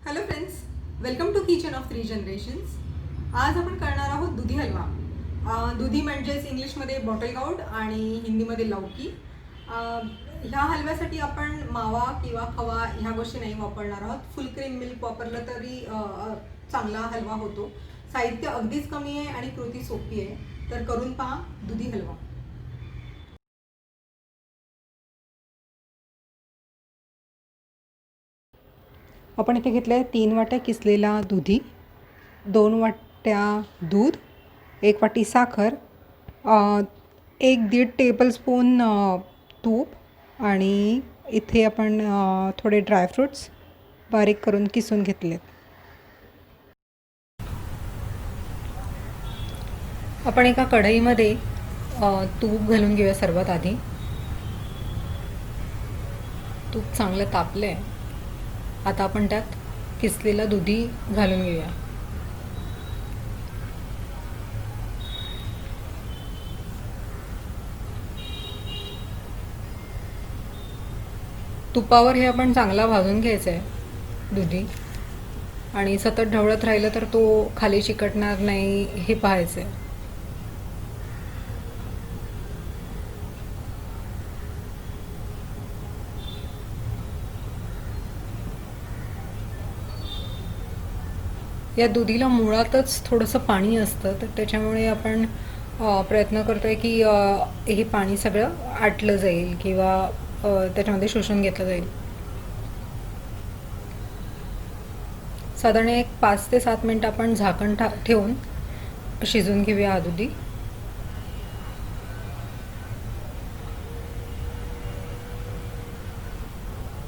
Hello friends, welcome to kitchen of 3 generations. आज आपण करणार आहोत दुधी हलवा. दुधी म्हणजेच इंग्लिशमध्ये बॉटल गाऊड आणि हिंदीमध्ये लौकी. ह्या हलव्यासाठी आपण मावा किंवा खवा ह्या गोष्टी नाही वापरणार आहोत. फुल क्रीम मिल्क वापरलं तरी चांगला हलवा होतो. साहित्य अगदीच कमी आहे आणि कृती सोपी आहे, तर करून पहा दुधी हलवा. आपण इथे घेतलं आहे 3 वाट्या किसलेला दुधी, 2 वाट्या दूध, 1 वाटी साखर, 1-1.5 टेबलस्पून तूप आणि इथे आपण थोडे ड्रायफ्रूट्स बारीक करून किसून घेतलेत. आपण एका कढईमध्ये तूप घालून घेऊया. सर्वात आधी तूप चांगलं तापलं आहे. आता आपण त्यात किसलेला दुधी घालून घेऊया. तुपावर हे आपण चांगला भाजून घ्यायचं आहे दुधी, आणि सतत ढवळत राहिलं तर तो खाली चिकटणार नाही हे पाहायचं आहे. या दुधीला मुळातच थोडंसं पाणी असतं, तर त्याच्यामुळे आपण प्रयत्न करतो आहे की हे पाणी सगळं आटलं जाईल किंवा त्याच्यामध्ये शोषून घेतलं जाईल. साधारण एक 5 ते 7 मिनटं आपण झाकण ठेवून शिजवून घेऊया हा दुधी.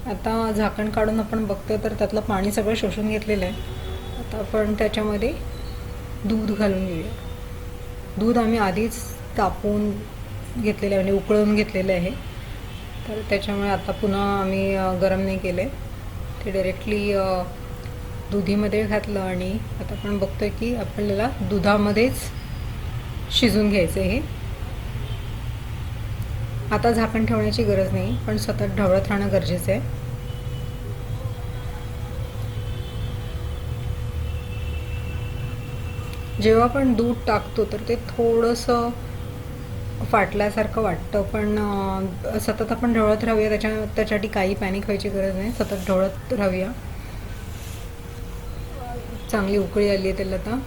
आता झाकण काढून आपण बघतोय तर त्यातलं पाणी सगळं शोषून घेतलेलं आहे. आता आपण त्याच्यामध्ये दूध घालून घेऊया. दूध आम्ही आधीच तापवून घेतलेलं आहे, म्हणजे उकळून घेतलेलं आहे, तर त्याच्यामुळे आता पुन्हा आम्ही गरम नाही केलं आहे. ते डायरेक्टली दुधीमध्ये घातलं आणि आता आपण बघतोय की आपल्याला दुधामध्येच शिजून घ्यायचं हे. आता झाकण ठेवण्याची गरज नाही, पण सतत ढवळत राहणं गरजेचं आहे. जेव्हा आपण दूध टाकतो तर ते थोडंसं फाटल्यासारखं वाटतं, पण सतत आपण ढवळत राहूया. त्याच्यासाठी काही पॅनिक व्हायची गरज नाही. सतत ढवळत राहूया. चांगली उकळी आली आहे त्याला आता,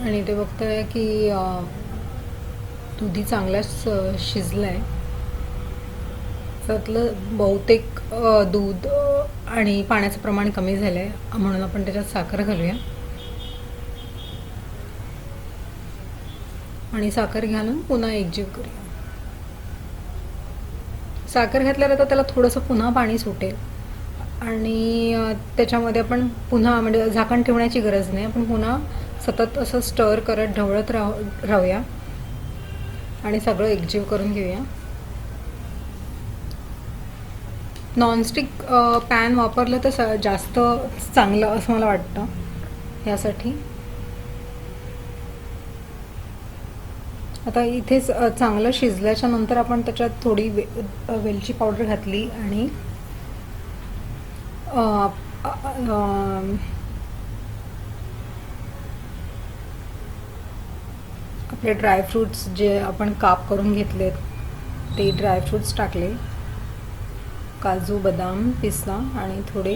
आणि ते बघतोय की दुधी चांगलाच शिजलं आहे. त्यातलं बहुतेक दूध आणि पाण्याचं प्रमाण कमी झालं आहे, म्हणून आपण त्याच्यात साखर घालूया. आणि साखर घालून पुन्हा एकजीव करूया. साखर घातल्यावर आता त्याला थोडंसं पुन्हा पाणी सुटेल आणि त्याच्यामध्ये आपण पुन्हा, म्हणजे झाकण ठेवण्याची गरज नाही, आपण पुन्हा सतत असं स्टर करत ढवळत राहूया आणि सगळं एकजीव करून घेऊया. नॉनस्टिक पॅन वापरलं तर जास्त चांगलं असं मला वाटतं ह्यासाठी. आता इथेच चांगलं शिजल्याच्या नंतर आपण त्याच्यात थोडी वेलची पावडर घातली आणि आपले ड्रायफ्रूट्स जे आपण काप करून घेतलेत ते ड्रायफ्रूट्स टाकले. काजू, बदाम, पिस्ता आणि थोडे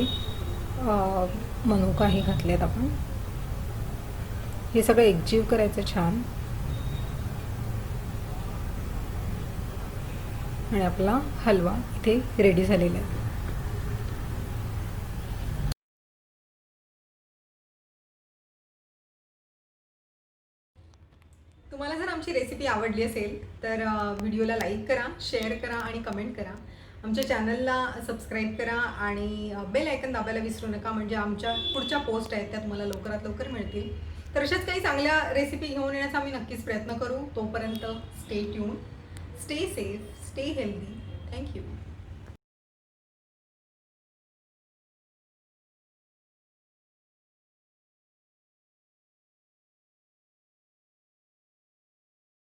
मनुकाही घातलेत आपण. हे सगळं एकजीव करायचं छान, आणि आपला हलवा इथे रेडी झालेला आहे. तुम्हाला जर आमची रेसिपी आवडली असेल तर व्हिडिओला लाईक करा, शेअर करा आणि कमेंट करा. आमच्या चॅनलला सबस्क्राईब करा आणि बेल आयकन दाबायला विसरू नका, म्हणजे आमच्या पुढच्या पोस्ट आहेत त्या तुम्हाला लवकरात लवकर मिळतील. तर अशाच काही चांगल्या रेसिपी घेऊन येण्याचा आम्ही नक्कीच प्रयत्न करू. तोपर्यंत stay tune, stay safe, stay healthy. Thank you.